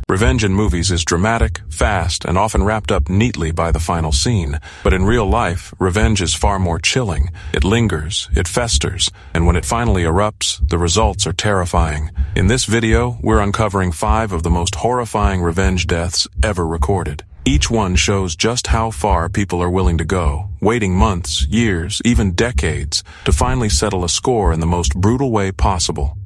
Revenge in movies is dramatic, fast, and often wrapped up neatly by the final scene. But in real life, revenge is far more chilling. It lingers, it festers, and when it finally erupts, the results are terrifying. In this video, we're uncovering 5 of the most horrifying revenge deaths ever recorded. Each one shows just how far people are willing to go, waiting months, years, even decades, to finally settle a score in the most brutal way possible.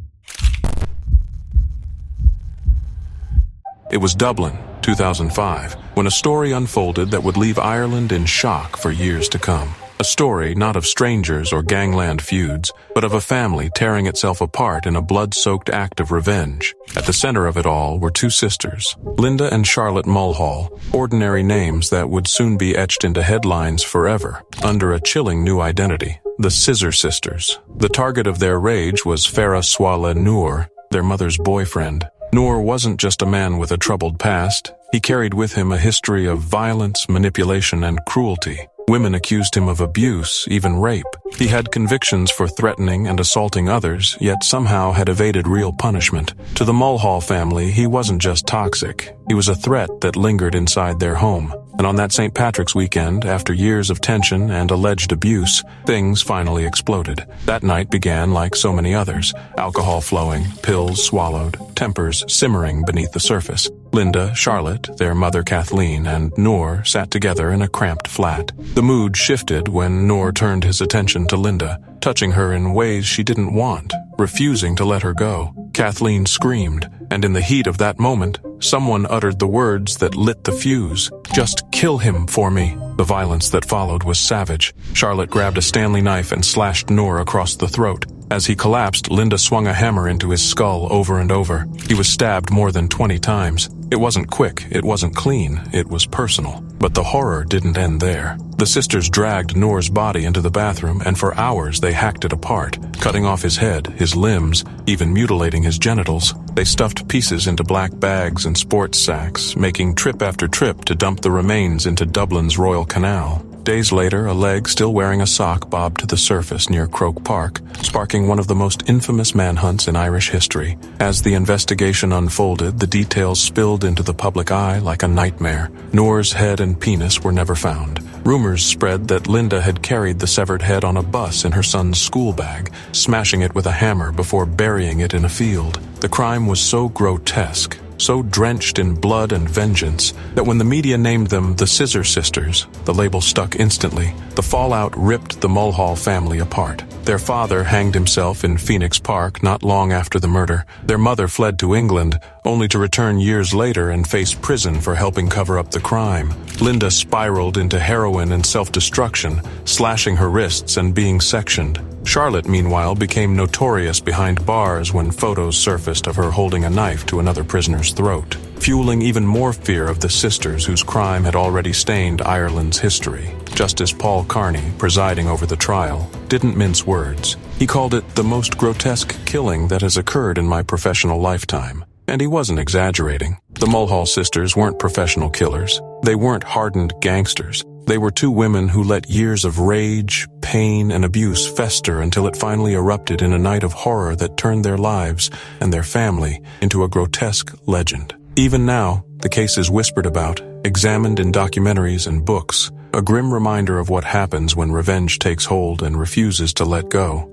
It was Dublin, 2005, when a story unfolded that would leave Ireland in shock for years to come. A story not of strangers or gangland feuds, but of a family tearing itself apart in a blood-soaked act of revenge. At the center of it all were 2 sisters, Linda and Charlotte Mulhall, ordinary names that would soon be etched into headlines forever, under a chilling new identity, the Scissor Sisters. The target of their rage was Farah Swaleh Noor, their mother's boyfriend. Noor wasn't just a man with a troubled past. He carried with him a history of violence, manipulation, and cruelty. Women accused him of abuse, even rape. He had convictions for threatening and assaulting others, yet somehow had evaded real punishment. To the Mulhall family, he wasn't just toxic. He was a threat that lingered inside their home. And on that St. Patrick's weekend, after years of tension and alleged abuse, things finally exploded. That night began like so many others. Alcohol flowing, pills swallowed, tempers simmering beneath the surface. Linda, Charlotte, their mother Kathleen, and Noor sat together in a cramped flat. The mood shifted when Noor turned his attention to Linda, touching her in ways she didn't want, refusing to let her go. Kathleen screamed, and in the heat of that moment, someone uttered the words that lit the fuse. "Just kill him for me." The violence that followed was savage. Charlotte grabbed a Stanley knife and slashed Noor across the throat. As he collapsed, Linda swung a hammer into his skull over and over. He was stabbed more than 20 times. It wasn't quick, it wasn't clean, it was personal. But the horror didn't end there. The sisters dragged Noor's body into the bathroom, and for hours they hacked it apart, cutting off his head, his limbs, even mutilating his genitals. They stuffed pieces into black bags and sports sacks, making trip after trip to dump the remains into Dublin's Royal Canal. Days later, a leg still wearing a sock bobbed to the surface near Croke Park, sparking one of the most infamous manhunts in Irish history. As the investigation unfolded, the details spilled into the public eye like a nightmare. Noor's head and penis were never found. Rumors spread that Linda had carried the severed head on a bus in her son's school bag, smashing it with a hammer before burying it in a field. The crime was so grotesque, so drenched in blood and vengeance, that when the media named them the Scissor Sisters, the label stuck instantly. The fallout ripped the Mulhall family apart. Their father hanged himself in Phoenix Park not long after the murder. Their mother fled to England, only to return years later and face prison for helping cover up the crime. Linda spiraled into heroin and self-destruction, slashing her wrists and being sectioned. Charlotte, meanwhile, became notorious behind bars when photos surfaced of her holding a knife to another prisoner's throat, fueling even more fear of the sisters whose crime had already stained Ireland's history. Justice Paul Carney, presiding over the trial, didn't mince words. He called it the most grotesque killing that has occurred in my professional lifetime. And he wasn't exaggerating. The Mulhall sisters weren't professional killers. They weren't hardened gangsters. They were 2 women who let years of rage, pain, and abuse fester until it finally erupted in a night of horror that turned their lives and their family into a grotesque legend. Even now, the case is whispered about, examined in documentaries and books, a grim reminder of what happens when revenge takes hold and refuses to let go.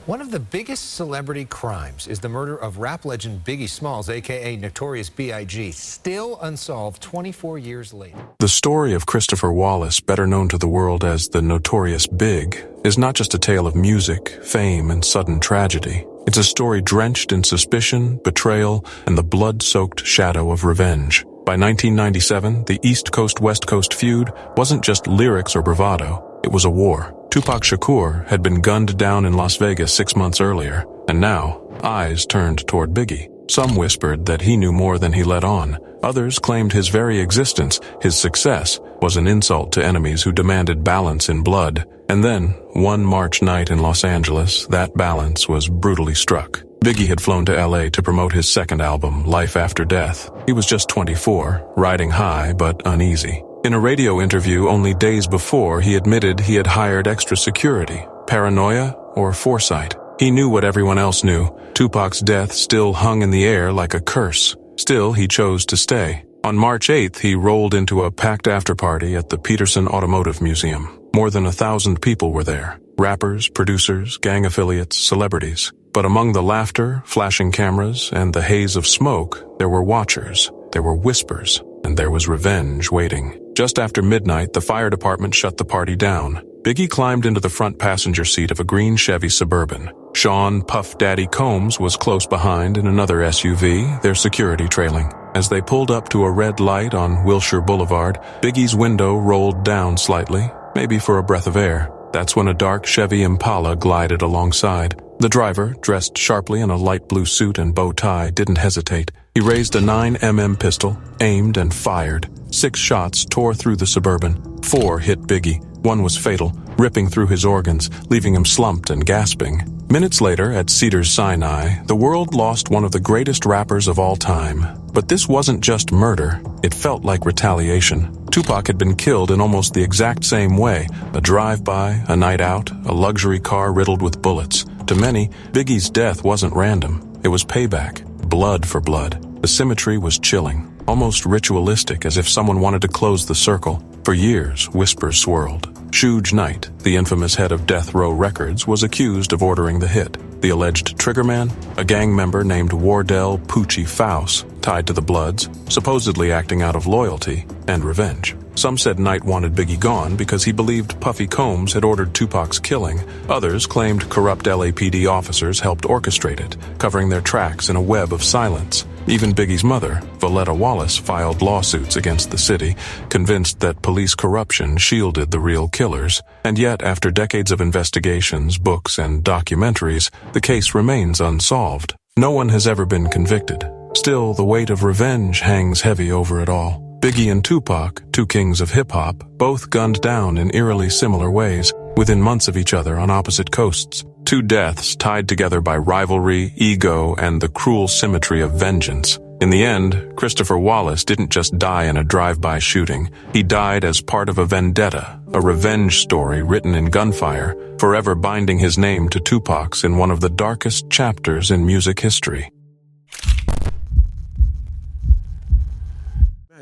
One of the biggest celebrity crimes is the murder of rap legend Biggie Smalls, a.k.a. Notorious B.I.G., still unsolved 24 years later. The story of Christopher Wallace, better known to the world as the Notorious Big, is not just a tale of music, fame, and sudden tragedy. It's a story drenched in suspicion, betrayal, and the blood-soaked shadow of revenge. By 1997, the East Coast-West Coast feud wasn't just lyrics or bravado, it was a war. Tupac Shakur had been gunned down in Las Vegas 6 months earlier, and now, eyes turned toward Biggie. Some whispered that he knew more than he let on. Others claimed his very existence, his success, was an insult to enemies who demanded balance in blood. And then, one March night in Los Angeles, that balance was brutally struck. Biggie had flown to LA to promote his second album, Life After Death. He was just 24, riding high but uneasy. In a radio interview only days before, he admitted he had hired extra security. Paranoia or foresight? He knew what everyone else knew. Tupac's death still hung in the air like a curse. Still, he chose to stay. On March 8th, he rolled into a packed after-party at the Peterson Automotive Museum. More than 1,000 people were there. Rappers, producers, gang affiliates, celebrities. But among the laughter, flashing cameras, and the haze of smoke, there were watchers, there were whispers, and there was revenge waiting. Just after midnight, the fire department shut the party down. Biggie climbed into the front passenger seat of a green Chevy Suburban. Sean Puff Daddy Combs was close behind in another SUV, their security trailing. As they pulled up to a red light on Wilshire Boulevard, Biggie's window rolled down slightly, maybe for a breath of air. That's when a dark Chevy Impala glided alongside. The driver, dressed sharply in a light blue suit and bow tie, didn't hesitate. He raised a 9mm pistol, aimed and fired. 6 shots tore through the Suburban. 4 hit Biggie. 1 was fatal, ripping through his organs, leaving him slumped and gasping. Minutes later, at Cedars-Sinai, the world lost one of the greatest rappers of all time. But this wasn't just murder. It felt like retaliation. Tupac had been killed in almost the exact same way. A drive-by, a night out, a luxury car riddled with bullets. To many, Biggie's death wasn't random. It was payback. Blood for blood. The symmetry was chilling, almost ritualistic, as if someone wanted to close the circle. For years, whispers swirled. Suge Knight, the infamous head of Death Row Records, was accused of ordering the hit. The alleged triggerman, a gang member named Wardell Poochie Faust, tied to the Bloods, supposedly acting out of loyalty and revenge. Some said Knight wanted Biggie gone because he believed Puffy Combs had ordered Tupac's killing. Others claimed corrupt LAPD officers helped orchestrate it, covering their tracks in a web of silence. Even Biggie's mother, Voletta Wallace, filed lawsuits against the city, convinced that police corruption shielded the real killers. And yet, after decades of investigations, books, and documentaries, the case remains unsolved. No one has ever been convicted. Still, the weight of revenge hangs heavy over it all. Biggie and Tupac, 2 kings of hip-hop, both gunned down in eerily similar ways, within months of each other on opposite coasts. 2 deaths tied together by rivalry, ego, and the cruel symmetry of vengeance. In the end, Christopher Wallace didn't just die in a drive-by shooting. He died as part of a vendetta, a revenge story written in gunfire, forever binding his name to Tupac's in one of the darkest chapters in music history.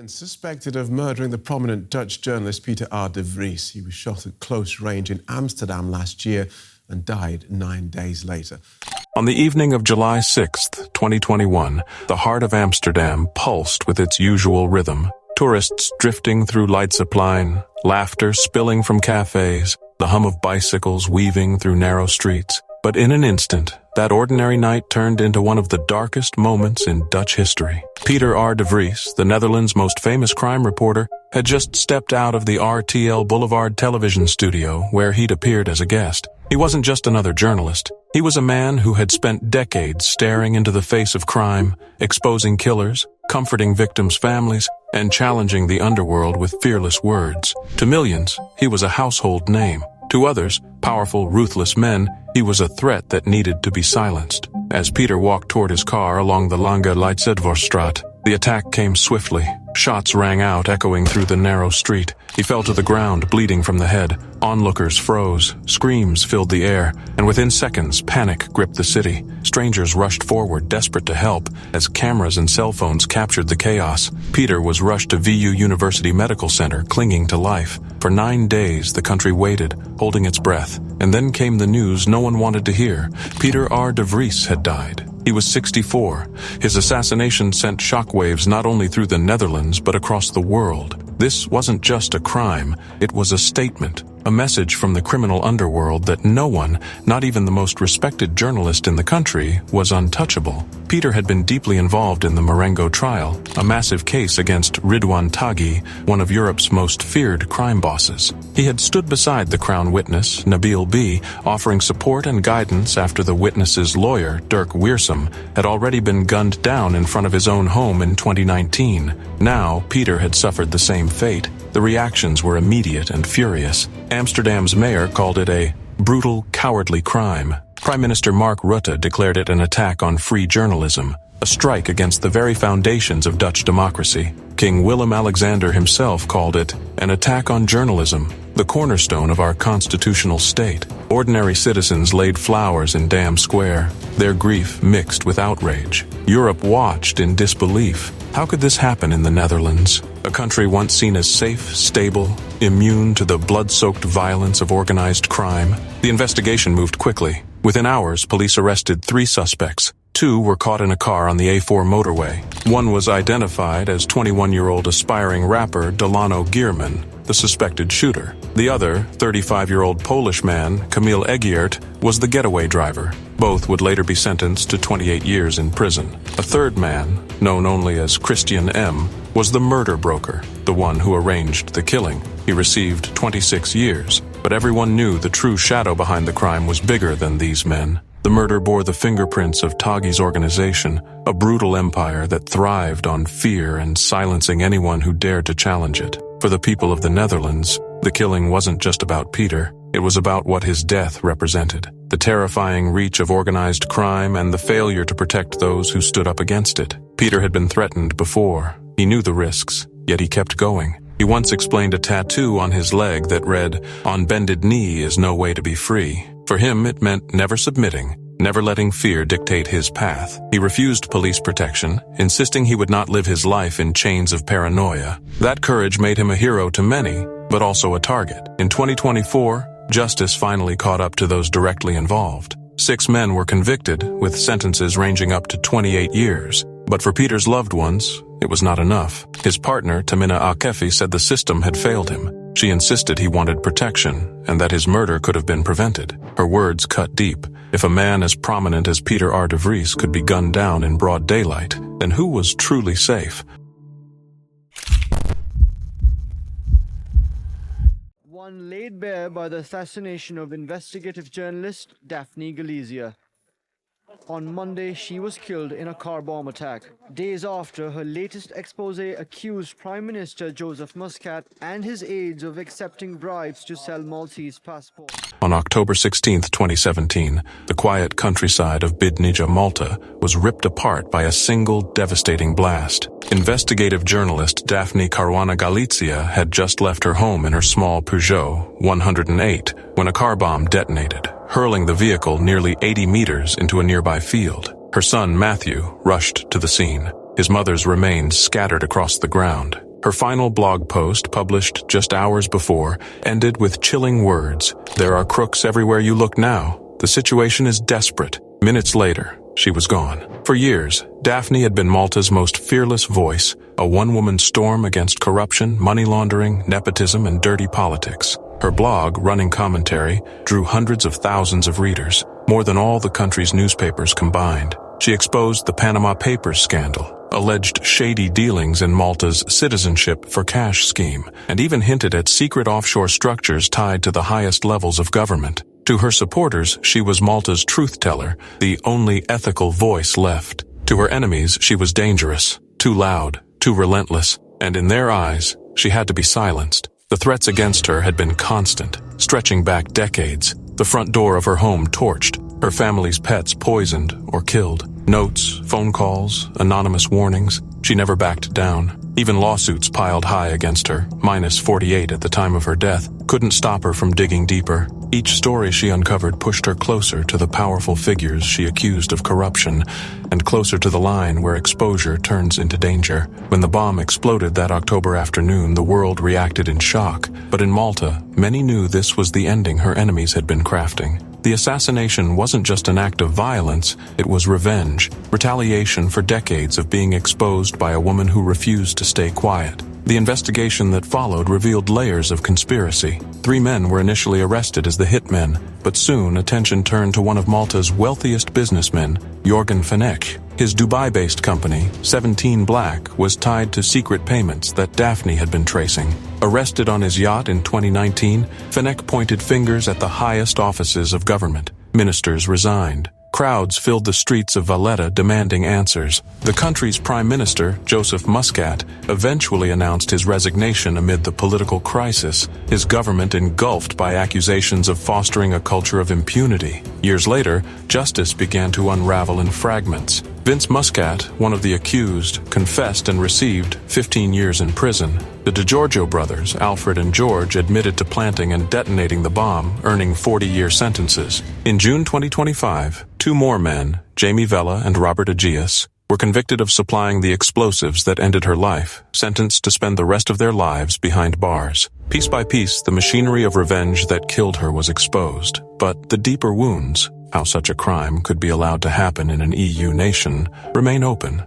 Suspected of murdering the prominent Dutch journalist Peter R. de Vries. He was shot at close range in Amsterdam last year and died 9 days later. On the evening of July 6th, 2021, the heart of Amsterdam pulsed with its usual rhythm. Tourists drifting through Leidseplein, laughter spilling from cafes, the hum of bicycles weaving through narrow streets. But in an instant, that ordinary night turned into one of the darkest moments in Dutch history. Peter R. de Vries, the Netherlands' most famous crime reporter, had just stepped out of the RTL Boulevard television studio where he'd appeared as a guest. He wasn't just another journalist. He was a man who had spent decades staring into the face of crime, exposing killers, comforting victims' families, and challenging the underworld with fearless words. To millions, he was a household name. To others, powerful, ruthless men, he was a threat that needed to be silenced. As Peter walked toward his car along the Lange Leidsedvorstraat, the attack came swiftly. Shots rang out, echoing through the narrow street. He fell to the ground, bleeding from the head. Onlookers froze. Screams filled the air, and within seconds, panic gripped the city. Strangers rushed forward, desperate to help, as cameras and cell phones captured the chaos. Peter was rushed to VU University Medical Center, clinging to life. For 9 days, the country waited, holding its breath. And then came the news no one wanted to hear. Peter R. de Vries had died. He was 64. His assassination sent shockwaves not only through the Netherlands, but across the world. This wasn't just a crime, it was a statement, a message from the criminal underworld that no one, not even the most respected journalist in the country, was untouchable. Peter had been deeply involved in the Marengo trial, a massive case against Ridwan Taghi, one of Europe's most feared crime bosses. He had stood beside the Crown witness, Nabil B., offering support and guidance after the witness's lawyer, Dirk Wiersum, had already been gunned down in front of his own home in 2019. Now, Peter had suffered the same fate. The reactions were immediate and furious. Amsterdam's mayor called it a brutal, cowardly crime. Prime Minister Mark Rutte declared it an attack on free journalism, a strike against the very foundations of Dutch democracy. King Willem-Alexander himself called it an attack on journalism, the cornerstone of our constitutional state. Ordinary citizens laid flowers in Dam Square, their grief mixed with outrage. Europe watched in disbelief. How could this happen in the Netherlands? A country once seen as safe, stable, immune to the blood-soaked violence of organized crime. The investigation moved quickly. Within hours, police arrested 3 suspects. 2 were caught in a car on the A4 motorway. One was identified as 21-year-old aspiring rapper Delano Gierman, the suspected shooter. The other, 35-year-old Polish man, Kamil Egiert, was the getaway driver. Both would later be sentenced to 28 years in prison. A third man, known only as Christian M., was the murder broker, the one who arranged the killing. He received 26 years, but everyone knew the true shadow behind the crime was bigger than these men. The murder bore the fingerprints of Tagi's organization, a brutal empire that thrived on fear and silencing anyone who dared to challenge it. For the people of the Netherlands, the killing wasn't just about Peter. It was about what his death represented. The terrifying reach of organized crime and the failure to protect those who stood up against it. Peter had been threatened before. He knew the risks, yet he kept going. He once explained a tattoo on his leg that read, "On bended knee is no way to be free." For him, it meant never submitting, never letting fear dictate his path. He refused police protection, insisting he would not live his life in chains of paranoia. That courage made him a hero to many, but also a target. In 2024, justice finally caught up to those directly involved. 6 men were convicted, with sentences ranging up to 28 years. But for Peter's loved ones, it was not enough. His partner, Tamina Akefi, said the system had failed him. She insisted he wanted protection, and that his murder could have been prevented. Her words cut deep. If a man as prominent as Peter R. de Vries could be gunned down in broad daylight, then who was truly safe? One laid bare by the assassination of investigative journalist Daphne Galizia. On Monday, she was killed in a car bomb attack. Days after, her latest expose accused Prime Minister Joseph Muscat and his aides of accepting bribes to sell Maltese passports. On October 16, 2017, the quiet countryside of Bidnija, Malta, was ripped apart by a single devastating blast. Investigative journalist Daphne Caruana Galizia had just left her home in her small Peugeot 108 when a car bomb detonated, hurling the vehicle nearly 80 meters into a nearby field. Her son, Matthew, rushed to the scene. His mother's remains scattered across the ground. Her final blog post, published just hours before, ended with chilling words. "There are crooks everywhere you look now. The situation is desperate." Minutes later, she was gone. For years, Daphne had been Malta's most fearless voice, a one-woman storm against corruption, money laundering, nepotism, and dirty politics. Her blog, Running Commentary, drew hundreds of thousands of readers, more than all the country's newspapers combined. She exposed the Panama Papers scandal, alleged shady dealings in Malta's citizenship for cash scheme, and even hinted at secret offshore structures tied to the highest levels of government. To her supporters, she was Malta's truth-teller, the only ethical voice left. To her enemies, she was dangerous, too loud, too relentless, and in their eyes, she had to be silenced. The threats against her had been constant, stretching back decades. The front door of her home torched, her family's pets poisoned or killed. Notes, phone calls, anonymous warnings. She never backed down. Even lawsuits piled high against her, minus 48 at the time of her death, couldn't stop her from digging deeper. Each story she uncovered pushed her closer to the powerful figures she accused of corruption, and closer to the line where exposure turns into danger. When the bomb exploded that October afternoon, the world reacted in shock. But in Malta, many knew this was the ending her enemies had been crafting. The assassination wasn't just an act of violence, it was revenge, retaliation for decades of being exposed by a woman who refused to stay quiet. The investigation that followed revealed layers of conspiracy. 3 men were initially arrested as the hitmen, but soon attention turned to one of Malta's wealthiest businessmen, Jorgen Fenech. His Dubai-based company, 17 Black, was tied to secret payments that Daphne had been tracing. Arrested on his yacht in 2019, Fenech pointed fingers at the highest offices of government. Ministers resigned. Crowds filled the streets of Valletta demanding answers. The country's prime minister, Joseph Muscat, eventually announced his resignation amid the political crisis, his government engulfed by accusations of fostering a culture of impunity. Years later, justice began to unravel in fragments. Vince Muscat, one of the accused, confessed and received 15 years in prison. The DeGiorgio brothers, Alfred and George, admitted to planting and detonating the bomb, earning 40-year sentences. In June 2025, two more men, Jamie Vella and Robert Agius, were convicted of supplying the explosives that ended her life, sentenced to spend the rest of their lives behind bars. Piece by piece, the machinery of revenge that killed her was exposed. But the deeper wounds, how such a crime could be allowed to happen in an EU nation, remain open.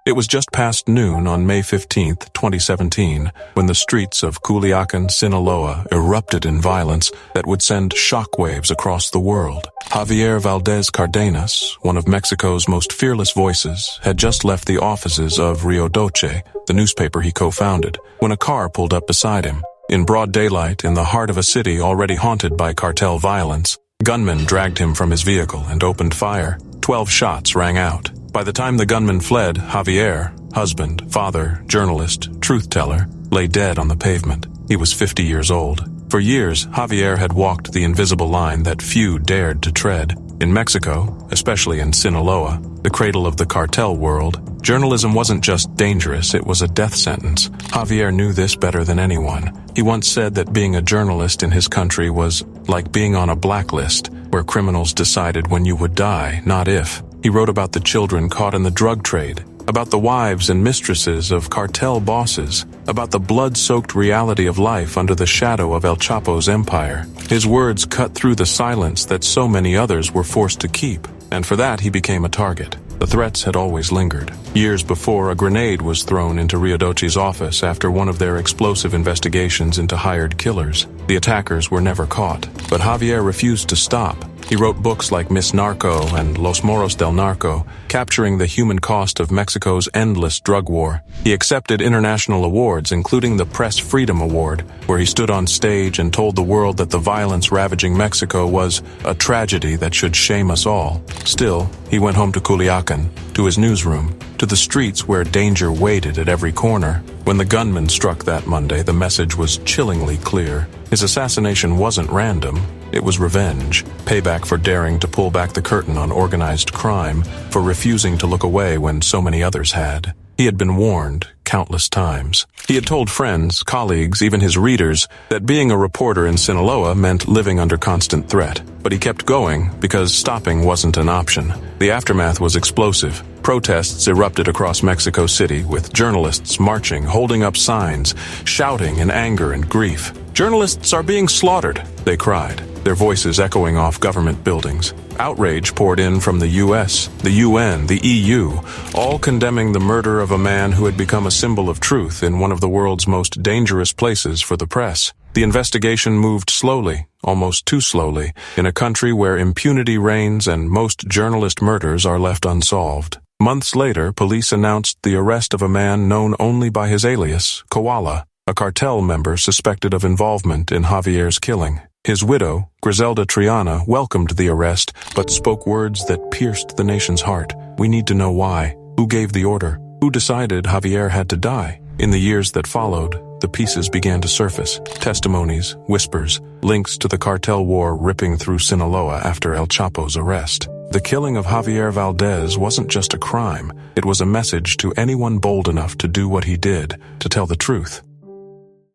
It was just past noon on May 15, 2017, when the streets of Culiacan, Sinaloa erupted in violence that would send shockwaves across the world. Javier Valdez Cardenas, one of Mexico's most fearless voices, had just left the offices of Rio Doce, the newspaper he co-founded, when a car pulled up beside him. In broad daylight, in the heart of a city already haunted by cartel violence, gunmen dragged him from his vehicle and opened fire. 12 shots rang out. By the time the gunman fled, Javier, husband, father, journalist, truth-teller, lay dead on the pavement. He was 50 years old. For years, Javier had walked the invisible line that few dared to tread. In Mexico, especially in Sinaloa, the cradle of the cartel world, journalism wasn't just dangerous, it was a death sentence. Javier knew this better than anyone. He once said that being a journalist in his country was like being on a blacklist, where criminals decided when you would die, not if. He wrote about the children caught in the drug trade, about the wives and mistresses of cartel bosses, about the blood-soaked reality of life under the shadow of El Chapo's empire. His words cut through the silence that so many others were forced to keep, and for that he became a target. The threats had always lingered. Years before, a grenade was thrown into Rio Doce's office after one of their explosive investigations into hired killers. The attackers were never caught, but Javier refused to stop. He wrote books like Miss Narco and Los Moros del Narco, capturing the human cost of Mexico's endless drug war. He accepted international awards, including the Press Freedom Award, where he stood on stage and told the world that the violence ravaging Mexico was a tragedy that should shame us all. Still, he went home to Culiacan, to his newsroom, to the streets where danger waited at every corner. When the gunman struck that Monday, the message was chillingly clear. His assassination wasn't random. It was revenge, payback for daring to pull back the curtain on organized crime, for refusing to look away when so many others had. He had been warned countless times. He had told friends, colleagues, even his readers, that being a reporter in Sinaloa meant living under constant threat. But he kept going because stopping wasn't an option. The aftermath was explosive. Protests erupted across Mexico City, with journalists marching, holding up signs, shouting in anger and grief. "Journalists are being slaughtered," they cried, their voices echoing off government buildings. Outrage poured in from the US, the UN, the EU, all condemning the murder of a man who had become a symbol of truth in one of the world's most dangerous places for the press. The investigation moved slowly, almost too slowly, in a country where impunity reigns and most journalist murders are left unsolved. Months later, police announced the arrest of a man known only by his alias, Koala, a cartel member suspected of involvement in Javier's killing. His widow, Griselda Triana, welcomed the arrest, but spoke words that pierced the nation's heart. "We need to know why. Who gave the order? Who decided Javier had to die?" In the years that followed, the pieces began to surface. Testimonies, whispers, links to the cartel war ripping through Sinaloa after El Chapo's arrest. The killing of Javier Valdez wasn't just a crime. It was a message to anyone bold enough to do what he did, to tell the truth.